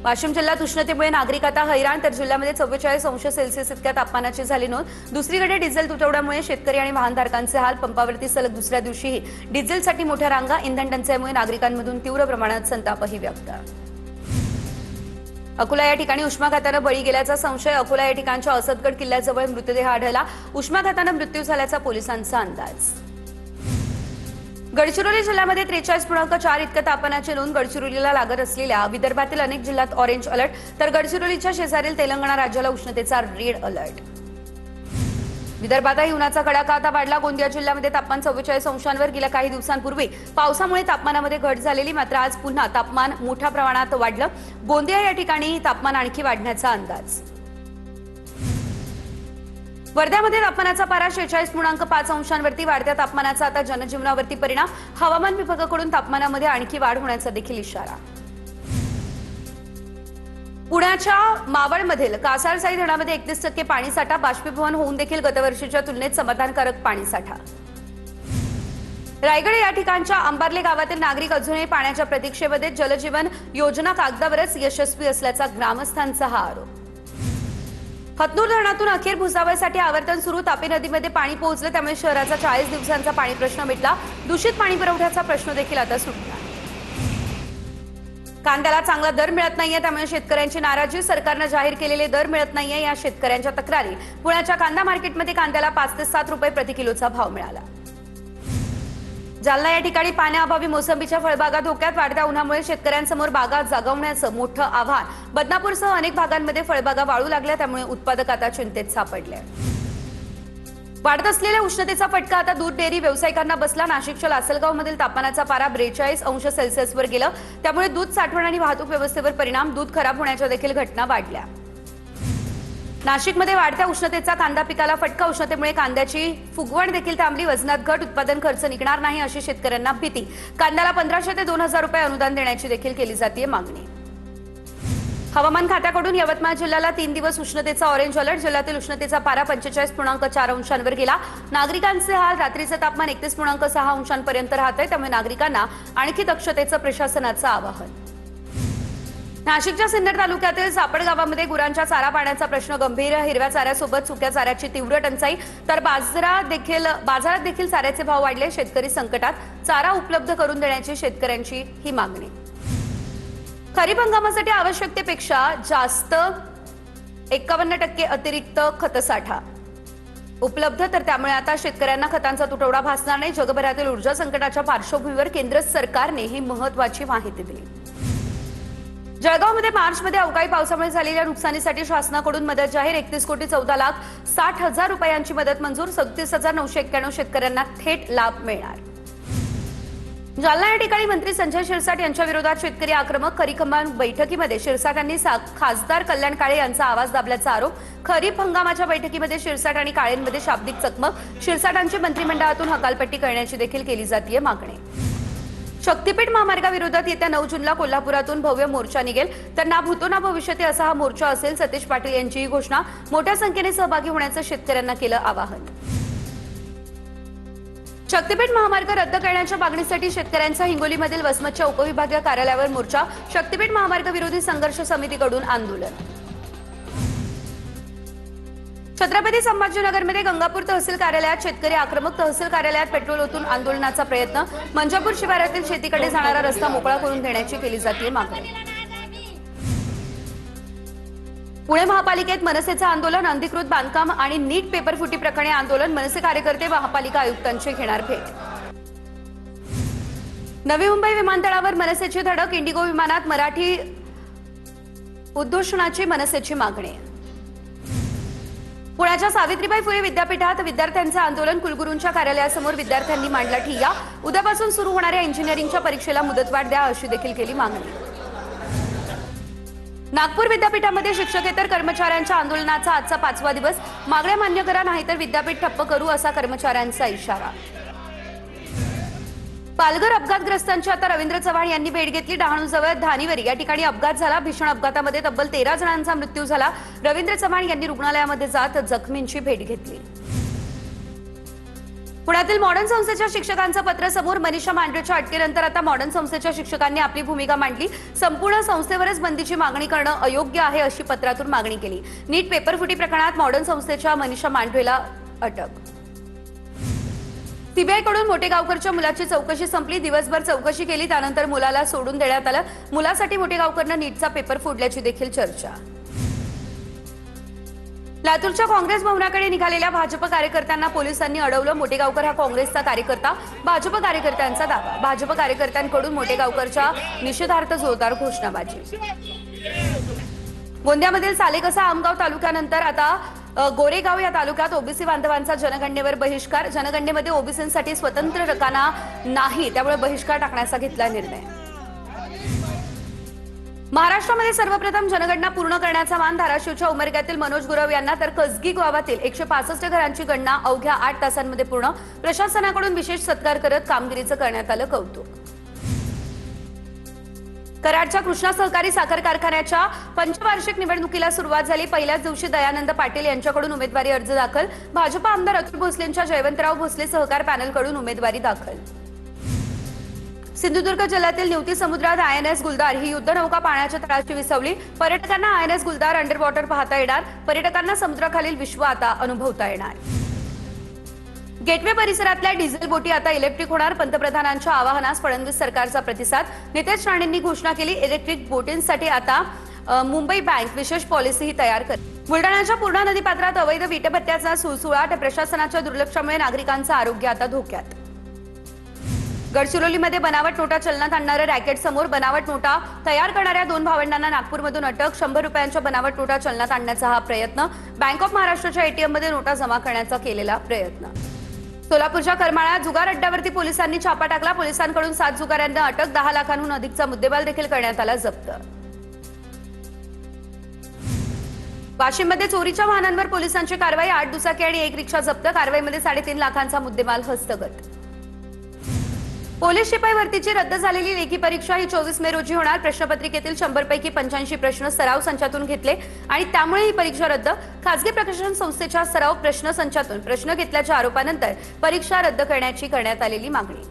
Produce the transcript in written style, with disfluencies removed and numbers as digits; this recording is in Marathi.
वाशिम जिल्ह्यात उष्णतेमुळे नागरिक आता हैराण, तर जिल्ह्यामध्ये 44 अंश सेल्सिअस इतक्या तापमानाची झाली नोंद। दुसरीकडे डिझेल तुटवड्यामुळे शेतकरी आणि वाहनधारकांचे हाल। पंपावरती सलग दुसऱ्या दिवशीही डिझेलसाठी मोठ्या रांगा। इंधन टंचाईमुळे नागरिकांमधून तीव्र प्रमाणात संतापही व्यक्त। अकोला या ठिकाणी उष्माघाताने बळी गेल्याचा संशय। अकोला या ठिकाणच्या असदगड किल्ल्याजवळ मृतदेह आढळला। उष्माघाताने मृत्यू झाल्याचा पोलिसांचा अंदाज। गडचिरोली जिल्ह्यामध्ये 43.4 इतक्या तापमानाची नोंद। गडचिरोलीला लागत असलेल्या विदर्भातील अनेक जिल्ह्यात ऑरेंज अलर्ट, तर गडचिरोलीच्या शेजारील तेलंगणा राज्याला उष्णतेचा रेड अलर्ट। विदर्भातही उन्हाचा कडाका आता वाढला। गोंदिया जिल्ह्यामध्ये तापमान 44 अंशांवर गेल्या काही दिवसांपूर्वी पावसामुळे तापमानामध्ये घट झालेली, मात्र आज पुन्हा तापमान मोठ्या प्रमाणात वाढलं। गोंदिया या ठिकाणी तापमान आणखी वाढण्याचा अंदाज। वर्ध्यामध्ये तापमानाचा पारा 46.5 अंशांवरती। वाढत्या तापमानाचा आता जनजीवनावरती परिणाम। हवामान विभागाकडून तापमानामध्ये आणखी वाढ होण्याचा देखील इशारा। पुण्याच्या मावळमधील कासारसाई धरणामध्ये 31% पाणीसाठा। बाष्पीभवन होऊन देखील गतवर्षीच्या तुलनेत समाधानकारक पाणीसाठा। रायगड या ठिकाणच्या अंबार्ले गावातील नागरिक अजूनही पाण्याच्या प्रतीक्षेमध्ये। जलजीवन योजना कागदावरच यशस्वी असल्याचा ग्रामस्थांचा हा आरोप। हतनूर धरणातून अखेर भुसावळसाठी आवर्तन सुरू। तापी नदीमध्ये पाणी पोहोचलं, त्यामुळे शहराचा 40 दिवसांचा पाणी प्रश्न मिटला। दूषित पाणी पुरवठ्याचा प्रश्न देखील आता सुटला। कांद्याला चांगला दर मिळत नाहीये, त्यामुळे शेतकऱ्यांची नाराजी। सरकारने जाहीर केलेले दर मिळत नाहीये, या शेतकऱ्यांच्या तक्रारी। पुण्याच्या कांदा मार्केटमध्ये कांद्याला 5 ते 7 रुपये प्रति किलोचा भाव मिळाला। जालना या ठिकाणी पाण्याअभावी मोसंबीच्या फळबागा धोक्यात। वाढत्या उन्हामुळे शेतकऱ्यांसमोर बागा जगवण्याचं मोठं आव्हान। बदनापूरसह अनेक भागांमध्ये फळबागा वाळू लागल्या, त्यामुळे उत्पादक आता चिंतेत सापडले। वाढत असलेल्या उष्णतेचा फटका आता दूध डेअरी व्यावसायिकांना बसला। नाशिकच्या लासलगावमधील तापमानाचा पारा 42 अंश सेल्सिअसवर गेला, त्यामुळे दूध साठवण आणि वाहतूक व्यवस्थेवर परिणाम। दूध खराब होण्याच्या देखील घटना वाढल्या। नाशिकमध्ये वाढत्या उष्णतेचा कांदा पिकाला फटका। उष्णतेमुळे कांद्याची फुगवण देखील थांबली। वजनात घट, उत्पादन खर्च निघणार नाही अशी शेतकऱ्यांना भीती। कांद्याला 1500 ते 2000 रुपये अनुदान देण्याची देखील केली जाते मागणी। हवामान खात्याकडून यवतमाळ जिल्ह्याला 3 दिवस उष्णतेचा ऑरेंज अलर्ट। जिल्ह्यातील उष्णतेचा पारा 45.4 अंशांवर गेला। नागरिकांचे हाल। रात्रीचे तापमान 31.6 अंशांपर्यंत राहतंय, त्यामुळे नागरिकांना आणखी दक्षतेचं प्रशासनाचं आवाहन। नाशिकच्या सिन्नर तालुक्यातील सापड गावामध्ये गुरांच्या चारा पाण्याचा प्रश्न गंभीर। हिरव्या चाऱ्यासोबत सुक्या चाऱ्याची तीव्र टंचाई, तर बाजारात देखील चाऱ्याचे भाव वाढले। शेतकरी संकटात। चारा उपलब्ध करून देण्याची शेतकऱ्यांची ही मागणी। खरीप हंगामासाठी आवश्यकतेपेक्षा जास्त 51% अतिरिक्त खतसाठा उपलब्ध, तर त्यामुळे आता शेतकऱ्यांना खतांचा तुटवडा भासणार नाही। जगभरातील ऊर्जा संकटाच्या पार्श्वभूमीवर केंद्र सरकारने ही महत्त्वाची माहिती दिली। जळगावमध्ये मार्चमध्ये अवकाळी पावसामुळे झालेल्या नुकसानीसाठी शासनाकडून मदत जाहीर। 31,60,60,000 रुपयांची मदत मंजूर। 37,991 शेतकऱ्यांना थेट लाभ मिळणार। जालना या ठिकाणी मंत्री संजय शिरसाट यांच्या विरोधात शेतकरी आक्रमक। खरीप हंगाम बैठकीमध्ये शिरसाट यांनी खासदार कल्याण काळे यांचा आवाज दाबल्याचा आरोप। खरीप हंगामाच्या बैठकीमध्ये शिरसाट आणि काळेंमध्ये शाब्दिक चकमक। शिरसाटांची मंत्रिमंडळातून हकालपट्टी करण्याची देखील केली जाते मागणी। शक्तीपीठ महामार्गाविरोधात येत्या 9 जूनला कोल्हापुरातून भव्य मोर्चा निघेल, तर ना भूतो ना भविष्यती असा हा मोर्चा असेल। सतीश पाटील यांची ही घोषणा। मोठ्या संख्येने सहभागी होण्याचं शेतकऱ्यांना केलं आवाहन। शक्तीपीठ महामार्ग रद्द करण्याच्या मागणीसाठी शेतकऱ्यांचा हिंगोलीमधील वसमतच्या उपविभागीय कार्यालयावर मोर्चा। शक्तीपीठ महामार्ग विरोधी संघर्ष समितीकडून आंदोलन। छत्रपती संभाजीनगरमध्ये गंगापूर तहसील कार्यालयात शेतकरी आक्रमक। तहसील कार्यालयात पेट्रोल ओतून आंदोलनाचा प्रयत्न। मंजापूर शिवारातील शेतीकडे जाणारा रस्ता मोकळा करून देण्याची केली जाते मागणी। पुणे महापालिकेत मनसेचं आंदोलन। अनधिकृत बांधकाम आणि नीट पेपरफुटी प्रकरणी आंदोलन। मनसे कार्यकर्ते महापालिका आयुक्तांची घेणार भेट। नवी मुंबई विमानतळावर मनसेची धडक। इंडिगो विमानात मराठी उद्घोषणाची मनसेची मागणी। पुण्याच्या सावित्रीबाई फुले विद्यापीठात विद्यार्थ्यांचे आंदोलन। कुलगुरूंच्या कार्यालयासमोर विद्यार्थ्यांनी मांडला ठिय्या। उद्यापासून सुरू होणाऱ्या इंजिनिअरिंगच्या परीक्षेला मुदतवाढ द्या अशी देखील केली मागणी। नागपूर विद्यापीठामध्ये शिक्षकेतर कर्मचाऱ्यांच्या आंदोलनाचा आजचा 5वा दिवस। मागण्या मान्य करा, नाहीतर विद्यापीठ ठप्प करू असा कर्मचाऱ्यांचा इशारा। पालघर अपघातग्रस्तांची आता रवींद्र चव्हाण यांनी भेट घेतली। डहाणूजवळ धानिवरी या ठिकाणी अपघात झाला। भीषण अपघातामध्ये तब्बल 13 जणांचा मृत्यू झाला। रवींद्र चव्हाण यांनी रुग्णालयामध्ये जात जखमींची भेट घेतली। पुण्यातील मॉडर्न संस्थेच्या शिक्षकांचं पत्र समोर. मनीषा मांढरेच्या अटकेनंतर आता मॉडर्न संस्थेच्या शिक्षकांनी आपली भूमिका मांडली. संपूर्ण संस्थेवरच बंदीची मागणी करणं अयोग्य आहे अशी पत्रातून मागणी केली. नीट पेपरफुटी प्रकरणात मॉडर्न संस्थेच्या मनीषा मांढरेला अटक. सीबीआयकडून मोठेगावकरच्या मुलाची चौकशी संपली. दिवसभर चौकशी केली, त्यानंतर मुलाला सोडून देण्यात आलं. मुलासाठी मोठेगावकरनं नीटचा पेपर फोडल्याची देखील चर्चा. लातूरच्या काँग्रेस भवनाकडे निघालेल्या भाजप कार्यकर्त्यांना पोलिसांनी अडवलं. मोठेगावकर हा काँग्रेसचा कार्यकर्ता. भाजप कार्यकर्त्यांचा दावा. भाजप कार्यकर्त्यांकडून मोठेगावकरच्या निषेधार्थ जोरदार घोषणाबाजी. गोंदियामधील सालेकसा आमगाव तालुक्यानंतर आता गोरेगाव या तालुक्यात ओबीसी बांधवांचा जनगणनेवर बहिष्कार. जनगणनेमध्ये ओबीसींसाठी स्वतंत्र रकाना नाही, त्यामुळे बहिष्कार टाकण्याचा घेतला निर्णय. महाराष्ट्रामध्ये सर्वप्रथम जनगणना पूर्ण करण्याचा मान धाराशिवच्या उमरग्यातील मनोज गुरव यांना, तर कसगी गावातील 165 घरांची गणना अवघ्या 8 तासांमध्ये पूर्ण. प्रशासनाकडून विशेष सत्कार करत कामगिरीचं करण्यात आलं कौतुक. कराडच्या कृष्णा सहकारी साखर कारखान्याच्या पंचवार्षिक निवडणुकीला सुरुवात झाली. पहिल्याच दिवशी दयानंद पाटील यांच्याकडून उमेदवारी अर्ज दाखल. भाजप आमदार अतुल भोसलेंच्या जयवंतराव भोसले सहकार पॅनलकडून उमेदवारी दाखल. सिंधुदुर्ग जिल्ह्यातील निवती समुद्रात आयएनएस गुलदार ही युद्धनौका पाण्याच्या तळाशी विसवली. पर्यटकांना आयएनएस गुलदार अंडर वॉटर पाहता येणार. पर्यटकांना समुद्राखालील विश्व आता अनुभवता येणार. गेटवे परिसरातल्या डिझेल बोटी आता इलेक्ट्रिक होणार. पंतप्रधानांच्या आवाहनास फडणवीस सरकारचा प्रतिसाद. नितेश राणेंनी घोषणा केली. इलेक्ट्रिक बोटींसाठी आता मुंबई बँक विशेष पॉलिसीही तयार करेल. बुलडाण्याच्या पूर्णा नदीपात्रात अवैध विटभट्ट्याचा सुळसुळाट. प्रशासनाच्या दुर्लक्षामुळे नागरिकांचं आरोग्य आता धोक्यात. गडचिरोलीमध्ये बनावट नोटा चलनात आणणारं रॅकेट समोर. बनावट नोटा तयार करणाऱ्या 2 भावंडांना नागपूरमधून अटक. 100 रुपयांच्या बनावट नोटा चलनात आणण्याचा हा प्रयत्न. बँक ऑफ महाराष्ट्राच्या एटीएममध्ये नोटा जमा करण्याचा केलेला प्रयत्न. सोलापूरच्या करमाळ्यात जुगार अड्ड्यावरती पोलिसांनी छापा टाकला. पोलिसांकडून 7 जुगाऱ्यांना अटक. 10 लाखांहून अधिकचा मुद्देमाल देखील करण्यात आला जप्त. वाशिममध्ये चोरीच्या वाहनांवर पोलिसांची कारवाई. 8 दुचाकी आणि 1 रिक्षा जप्त. कारवाईमध्ये 3.5 लाखांचा मुद्देमाल हस्तगत. पोलीस शिपाई भरतीची रद्द झालेली लेखी परीक्षा ही 24 मे रोजी होणार. प्रश्नपत्रिकेतील 100 पैकी 85 प्रश्न सराव संचातून घेतले आणि त्यामुळे ही परीक्षा रद्द. खासगी प्रकाशन संस्थेच्या सराव प्रश्न संचातून प्रश्न घेतल्याच्या आरोपानंतर परीक्षा रद्द करण्याची करण्यात आलेली मागणी.